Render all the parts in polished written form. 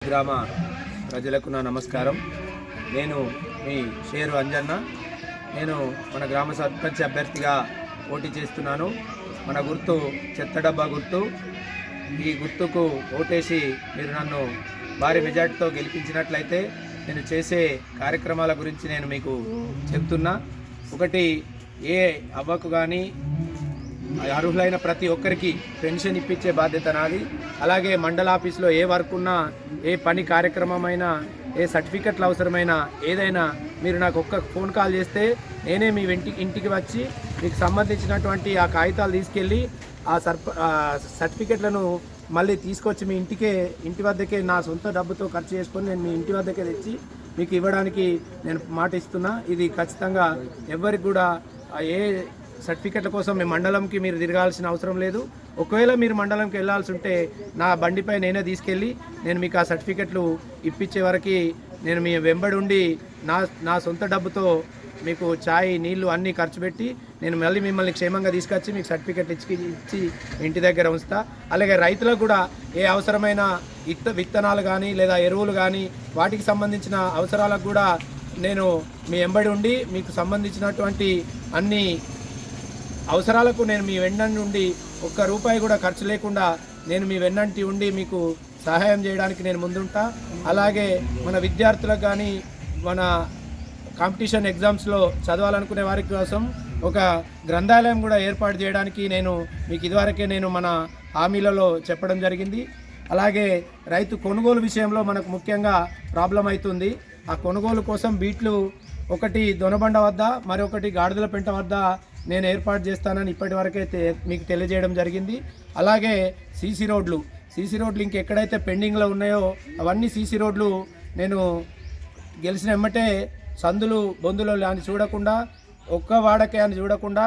గ్రామ ప్రజలకు నా నమస్కారం. నేను మీ షేరు అంజన్న. నేను మన గ్రామ సర్పంచ్ అభ్యర్థిగా పోటీ చేస్తున్నాను. మన గుర్తు చెత్త డబ్బా గుర్తు. ఈ గుర్తుకు ఓటేసి మీరు నన్ను భారీ మెజార్టీతో గెలిపించినట్లయితే నేను చేసే కార్యక్రమాల గురించి నేను మీకు చెప్తున్నా. ఒకటి, ఏ అవ్వకు కానీ అర్హులైన ప్రతి ఒక్కరికి పెన్షన్ ఇప్పించే బాధ్యత నాది. అలాగే మండల ఆఫీస్లో ఏ వర్క్ ఉన్నా, ఏ పని కార్యక్రమమైనా, ఏ సర్టిఫికెట్లు అవసరమైనా ఏదైనా మీరు నాకు ఒక్క ఫోన్ కాల్ చేస్తే నేనే మీ ఇంటికి వచ్చి మీకు సంబంధించినటువంటి ఆ కాగితాలు తీసుకెళ్ళి ఆ సర్టిఫికెట్లను మళ్ళీ తీసుకొచ్చి మీ ఇంటి వద్దకే నా సొంత డబ్బుతో ఖర్చు చేసుకొని నేను మీ ఇంటి వద్దకే తెచ్చి మీకు ఇవ్వడానికి నేను మాట ఇస్తున్నా. ఇది ఖచ్చితంగా ఎవరికి కూడా ఏ సర్టిఫికెట్ల కోసం మీ మండలంకి మీరు తిరగాల్సిన అవసరం లేదు. ఒకవేళ మీరు మండలంకి వెళ్ళాల్సి ఉంటే నా బండిపై నేనే తీసుకెళ్ళి నేను మీకు ఆ సర్టిఫికెట్లు ఇప్పించే వరకు నేను మీ వెంబడి ఉండి నా సొంత డబ్బుతో మీకు ఛాయ్, నీళ్లు అన్నీ ఖర్చు పెట్టి నేను మళ్ళీ మిమ్మల్ని క్షేమంగా తీసుకొచ్చి మీకు సర్టిఫికెట్లు ఇచ్చి ఇంటి దగ్గర ఉంచుతా. అలాగే రైతులకు కూడా ఏ అవసరమైన విత్తనాలు కానీ లేదా ఎరువులు కానీ వాటికి సంబంధించిన అవసరాలకు కూడా నేను మీ వెంబడి ఉండి మీకు సంబంధించినటువంటి అన్ని అవసరాలకు నేను మీ వెన్నంటి ఉండి ఒక్క రూపాయి కూడా ఖర్చు లేకుండా నేను మీ వెన్నంటి ఉండి మీకు సహాయం చేయడానికి నేను ముందుంటా. అలాగే మన విద్యార్థులకు కానీ మన కాంపిటీషన్ ఎగ్జామ్స్లో చదవాలనుకునే వారి కోసం ఒక గ్రంథాలయం కూడా ఏర్పాటు చేయడానికి నేను మీకు ఇదివరకే నేను మన హామీలలో చెప్పడం జరిగింది. అలాగే రైతు కొనుగోలు విషయంలో మనకు ముఖ్యంగా ప్రాబ్లం అవుతుంది. ఆ కొనుగోలు కోసం బీట్లు ఒకటి దొనబండ వద్ద, మరొకటి గాడిదలపెంట వద్ద నేను ఏర్పాటు చేస్తానని ఇప్పటివరకే మీకు తెలియజేయడం జరిగింది. అలాగే సీసీ రోడ్లు ఇంకెక్కడైతే పెండింగ్లో ఉన్నాయో అవన్నీ సీసీ రోడ్లు నేను గెలిచిన ఎమ్మటే సందులు బొందులు అని చూడకుండా, ఒక్క వాడకే అని చూడకుండా,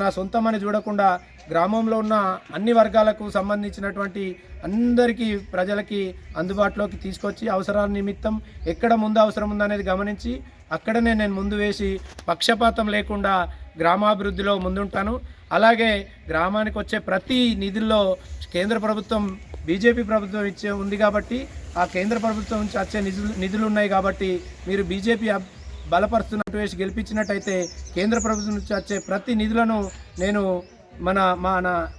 నా సొంతం అని చూడకుండా గ్రామంలో ఉన్న అన్ని వర్గాలకు సంబంధించినటువంటి అందరికీ ప్రజలకి అందుబాటులోకి తీసుకొచ్చి అవసరాల నిమిత్తం ఎక్కడ ముందు అవసరం ఉందనేది గమనించి అక్కడనే నేను ముందు వేసి పక్షపాతం లేకుండా గ్రామాభివృద్ధిలో ముందుంటాను. అలాగే గ్రామానికి వచ్చే ప్రతి నిధుల్లో కేంద్ర ప్రభుత్వం బీజేపీ ప్రభుత్వం ఉంది కాబట్టి ఆ కేంద్ర ప్రభుత్వం నుంచి వచ్చే నిధులు ఉన్నాయి కాబట్టి మీరు బీజేపీ బలపరుస్తున్నట్టు వేసి గెలిపించినట్టయితే కేంద్ర ప్రభుత్వం నుంచి వచ్చే ప్రతి నిధులను నేను మన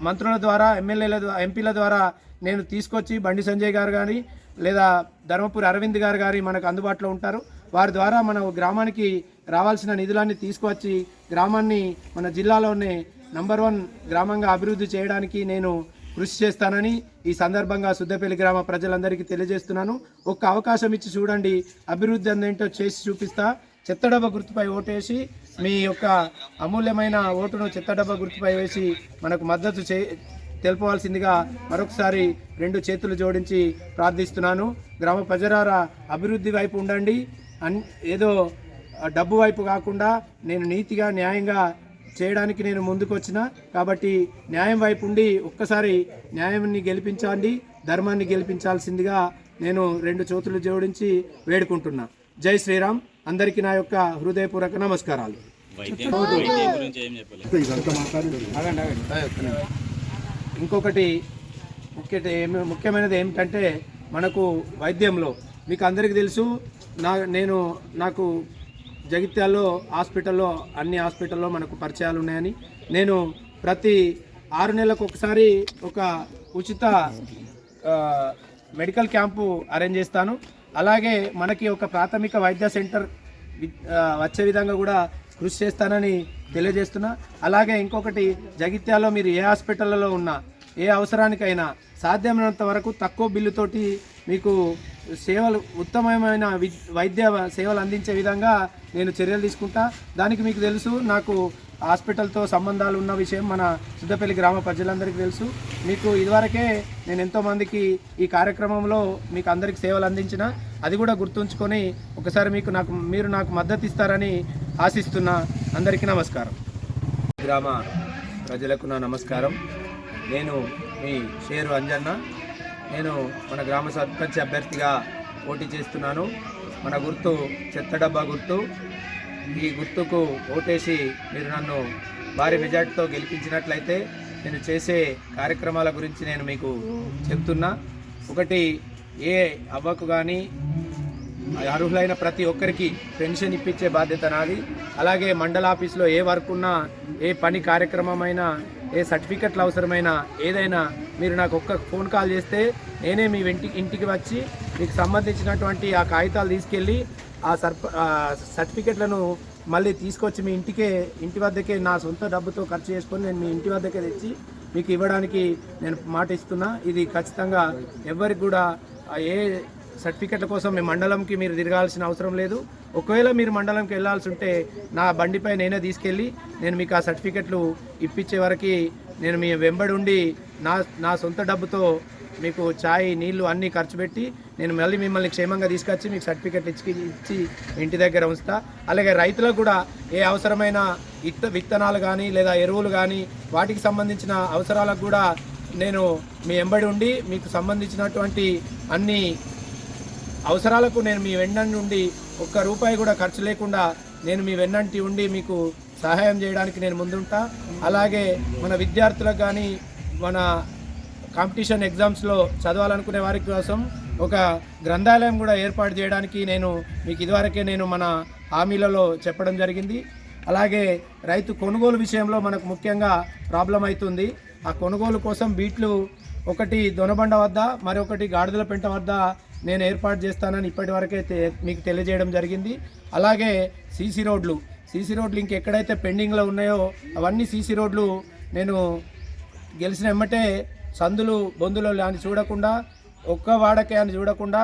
మంత్రుల ద్వారా, ఎమ్మెల్యేల ద్వారా, ఎంపీల ద్వారా నేను తీసుకొచ్చి బండి సంజయ్ గారు కానీ లేదా ధర్మపురి అరవింద్ గారు కానీ మనకు అందుబాటులో ఉంటారు. వారి ద్వారా మన గ్రామానికి రావాల్సిన నిధులన్నీ తీసుకువచ్చి గ్రామాన్ని మన జిల్లాలోనే నంబర్ 1 గ్రామంగా అభివృద్ధి చేయడానికి నేను కృషి చేస్తానని ఈ సందర్భంగా సుద్దపల్లి గ్రామ ప్రజలందరికీ తెలియజేస్తున్నాను. ఒక్క అవకాశం ఇచ్చి చూడండి, అభివృద్ధి అందేంటో చేసి చూపిస్తా. చెత్తడబ్బ గుర్తుపై ఓటేసి మీ యొక్క అమూల్యమైన ఓటును చెత్తడబ్బ గుర్తుపై వేసి మనకు మద్దతు తెలుపవలసిందిగా మరొకసారి 2 చేతులు జోడించి ప్రార్థిస్తున్నాను. గ్రామ ప్రజలారా, అభివృద్ధి వైపు ఉండండి. ఏదో డబ్బు వైపు కాకుండా నేను నీతిగా, న్యాయంగా చేయడానికి నేను ముందుకు వచ్చిన కాబట్టి న్యాయం వైపు ఉండి ఒక్కసారి న్యాయాన్ని గెలిపించండి, ధర్మాన్ని గెలిపించాల్సిందిగా నేను 2 చేతులు జోడించి వేడుకుంటున్నా. జై శ్రీరామ్. అందరికీ నా యొక్క హృదయపూర్వక నమస్కారాలు. ఇంకొకటి ముఖ్యమైనది ఏమిటంటే మనకు వైద్యంలో మీకు అందరికీ తెలుసు, నాకు జగిత్యాల్లో హాస్పిటల్లో అన్ని హాస్పిటల్లో మనకు పరిచయాలు ఉన్నాయని నేను ప్రతి 6 నెలలకు ఒకసారి ఒక ఉచిత మెడికల్ క్యాంపు అరేంజ్ చేస్తాను. అలాగే మనకి ఒక ప్రాథమిక వైద్య సెంటర్ వచ్చే విధంగా కూడా కృషి చేస్తానని తెలియజేస్తున్నా. అలాగే ఇంకొకటి, జగిత్యాల్లో మీరు ఏ హాస్పిటల్లో ఉన్నా, ఏ అవసరానికైనా సాధ్యమైనంత వరకు తక్కువ బిల్లుతోటి మీకు సేవలు, ఉత్తమమైన వైద్య సేవలు అందించే విధంగా నేను చర్యలు తీసుకుంటా. దానికి మీకు తెలుసు, నాకు హాస్పిటల్తో సంబంధాలు ఉన్న విషయం మన సుద్దపల్లి గ్రామ ప్రజలందరికీ తెలుసు. మీకు ఇదివరకే నేను ఎంతోమందికి ఈ కార్యక్రమంలో మీకు అందరికీ సేవలు అందించిన, అది కూడా గుర్తుంచుకొని ఒకసారి మీరు నాకు మద్దతు ఇస్తారని ఆశిస్తున్నా. అందరికీ నమస్కారం. గ్రామ ప్రజలకు నా నమస్కారం. నేను మీ షేరు అంజన్న. నేను మన గ్రామ సర్పంచ్ అభ్యర్థిగా పోటీ చేస్తున్నాను. మన గుర్తు చెత్త డబ్బా గుర్తు. ఈ గుర్తుకు ఓటేసి మీరు నన్ను భారీ మెజార్టీతో గెలిపించినట్లయితే నేను చేసే కార్యక్రమాల గురించి నేను మీకు చెప్తున్నా. ఒకటి, ఏ అవ్వకు కానీ అర్హులైన ప్రతి ఒక్కరికి పెన్షన్ ఇప్పించే బాధ్యత నాది. అలాగే మండల ఆఫీస్లో ఏ వర్క్ ఉన్నా, ఏ పని కార్యక్రమమైనా, ఏ సర్టిఫికెట్లు అవసరమైనా ఏదైనా మీరు నాకు ఒక్క ఫోన్ కాల్ చేస్తే నేనే మీ ఇంటికి వచ్చి మీకు సంబంధించినటువంటి ఆ కాగితాలు తీసుకెళ్ళి ఆ సర్టిఫికెట్లను మళ్ళీ తీసుకొచ్చి మీ ఇంటి వద్దకే నా సొంత డబ్బుతో ఖర్చు చేసుకొని నేను మీ ఇంటి వద్దకే తెచ్చి మీకు ఇవ్వడానికి నేను మాట ఇస్తున్నా. ఇది ఖచ్చితంగా ఎవరికి కూడా ఏ సర్టిఫికెట్ల కోసం మీ మండలంకి మీరు తిరగాల్సిన అవసరం లేదు. ఒకవేళ మీరు మండలంకి వెళ్ళాల్సి ఉంటే నా బండిపై నేనే తీసుకెళ్ళి నేను మీకు ఆ సర్టిఫికెట్లు ఇప్పించే వరకు నేను మీ వెంబడి ఉండి నా సొంత డబ్బుతో మీకు ఛాయ్ నీళ్లు అన్నీ ఖర్చు పెట్టి నేను మళ్ళీ మిమ్మల్ని క్షేమంగా తీసుకొచ్చి మీకు సర్టిఫికెట్లు ఇచ్చి ఇంటి దగ్గర ఉంచుతా. అలాగే రైతులకు కూడా ఏ అవసరమైన విత్తనాలు కానీ లేదా ఎరువులు కానీ వాటికి సంబంధించిన అవసరాలకు కూడా నేను మీ వెంబడి ఉండి మీకు సంబంధించినటువంటి అన్ని అవసరాలకు నేను మీ వెన్నంటి ఉండి ఒక్క రూపాయి కూడా ఖర్చు లేకుండా నేను మీ వెన్నంటి ఉండి మీకు సహాయం చేయడానికి నేను ముందుంటా. అలాగే మన విద్యార్థులకు కానీ మన కాంపిటీషన్ ఎగ్జామ్స్లో చదవాలనుకునే వారి కోసం ఒక గ్రంథాలయం కూడా ఏర్పాటు చేయడానికి నేను మీకు ఇదివరకే నేను మన హామీలలో చెప్పడం జరిగింది. అలాగే రైతు కొనుగోలు విషయంలో మనకు ముఖ్యంగా ప్రాబ్లం అవుతుంది. ఆ కొనుగోలు కోసం బీట్లు ఒకటి దొనబండ వద్ద మరొకటి గాడిదలపెంట వద్ద నేను ఏర్పాటు చేస్తానని ఇప్పటివరకే మీకు తెలియజేయడం జరిగింది. అలాగే సీసీ రోడ్లు ఇంకెక్కడైతే పెండింగ్లో ఉన్నాయో అవన్నీ సీసీ రోడ్లు నేను గెలిచిన ఎమ్మటే సందులు బొందులు అని చూడకుండా, ఒక్క వాడకే అని చూడకుండా,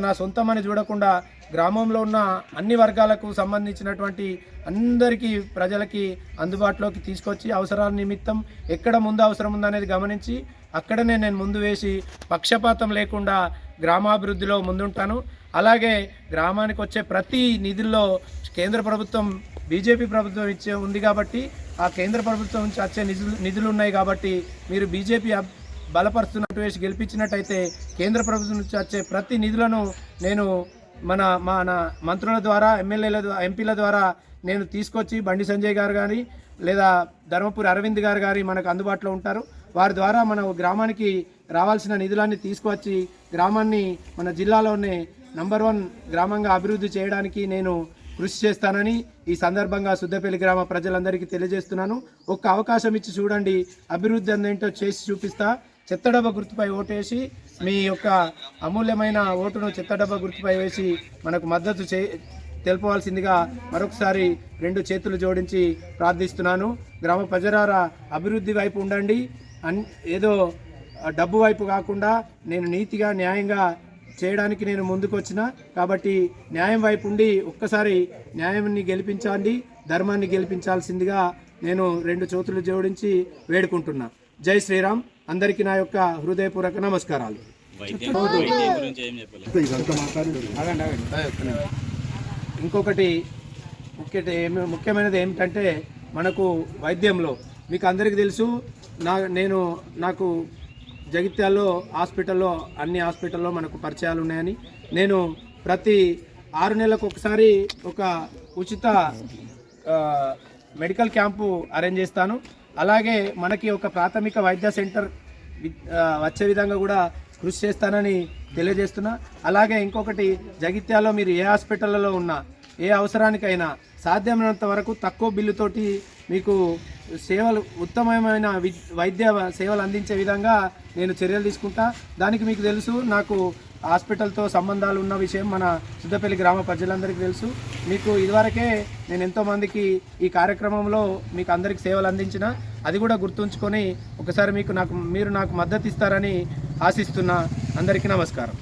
నా సొంతమని చూడకుండా గ్రామంలో ఉన్న అన్ని వర్గాలకు సంబంధించినటువంటి అందరికీ ప్రజలకి అందుబాటులోకి తీసుకొచ్చి అవసరాల నిమిత్తం ఎక్కడ ముందు అవసరం ఉందనేది గమనించి అక్కడనే నేను ముందు వేసి పక్షపాతం లేకుండా గ్రామాభివృద్ధిలో ముందుంటాను. అలాగే గ్రామానికి వచ్చే ప్రతి నిధుల్లో కేంద్ర ప్రభుత్వం బీజేపీ ప్రభుత్వం ఉంది కాబట్టి ఆ కేంద్ర ప్రభుత్వం నుంచి వచ్చే నిధులు ఉన్నాయి కాబట్టి మీరు బీజేపీ బలపరుస్తున్నట్టు వేసి గెలిపించినట్టయితే కేంద్ర ప్రభుత్వం నుంచి వచ్చే ప్రతి నిధులను నేను మన మంత్రుల ద్వారా ఎంపీల ద్వారా నేను తీసుకొచ్చి బండి సంజయ్ గారు కానీ లేదా ధర్మపురి అరవింద్ గారు మనకు అందుబాటులో ఉంటారు. వారి ద్వారా మన గ్రామానికి రావాల్సిన నిధులన్నీ తీసుకువచ్చి గ్రామాన్ని మన జిల్లాలోనే నంబర్ 1 గ్రామంగా అభివృద్ధి చేయడానికి నేను కృషి చేస్తానని ఈ సందర్భంగా సుద్దపల్లి గ్రామ ప్రజలందరికీ తెలియజేస్తున్నాను. ఒక్క అవకాశం ఇచ్చి చూడండి, అభివృద్ధి అందేంటో చేసి చూపిస్తా. చెత్తడబ్బ గుర్తుపై ఓటేసి మీ యొక్క అమూల్యమైన ఓటును చెత్తడబ్బ గుర్తుపై వేసి మనకు మద్దతు తెలుపవలసిందిగా మరొకసారి 2 చేతులు జోడించి ప్రార్థిస్తున్నాను. గ్రామ ప్రజలారా అభివృద్ధి వైపు ఉండండి, ఏదో డబ్బు వైపు కాకుండా నేను నీతిగా న్యాయంగా చేయడానికి నేను ముందుకు వచ్చిన కాబట్టి న్యాయం వైపు ఉండి ఒక్కసారి న్యాయాన్ని గెలిపించండి, ధర్మాన్ని గెలిపించాల్సిందిగా నేను 2 చేతులు జోడించి వేడుకుంటున్నా. జై శ్రీరామ్. అందరికీ నా యొక్క హృదయపూర్వక నమస్కారాలు. ఇంకొకటి ముఖ్యమైనది ఏమిటంటే మనకు వైద్యంలో మీకు అందరికీ తెలుసు, నాకు జగిత్యాల్లో హాస్పిటల్లో అన్ని హాస్పిటల్లో మనకు పరిచయాలు ఉన్నాయని నేను ప్రతి 6 నెలలకు ఒకసారి ఒక ఉచిత మెడికల్ క్యాంపు అరేంజ్ చేస్తాను. అలాగే మనకి ఒక ప్రాథమిక వైద్య సెంటర్ వచ్చే విధంగా కూడా కృషి చేస్తానని తెలియజేస్తున్నా. అలాగే ఇంకొకటి, జగిత్యాల్లో మీరు ఏ హాస్పిటల్లో ఉన్నా ఏ అవసరానికైనా సాధ్యమైనంత వరకు తక్కువ బిల్లుతోటి మీకు సేవలు ఉత్తమమైన వైద్య సేవలు అందించే విధంగా నేను చర్యలు తీసుకుంటా. దానికి మీకు తెలుసు, నాకు హాస్పిటల్తో సంబంధాలు ఉన్న విషయం మన సుద్దపల్లి గ్రామ ప్రజలందరికీ తెలుసు. మీకు ఇదివరకే నేను ఎంతోమందికి ఈ కార్యక్రమంలో మీకు అందరికీ సేవలు అందించిన, అది కూడా గుర్తుంచుకొని ఒకసారి మీరు నాకు మద్దతు ఇస్తారని ఆశిస్తున్నా. అందరికీ నమస్కారం.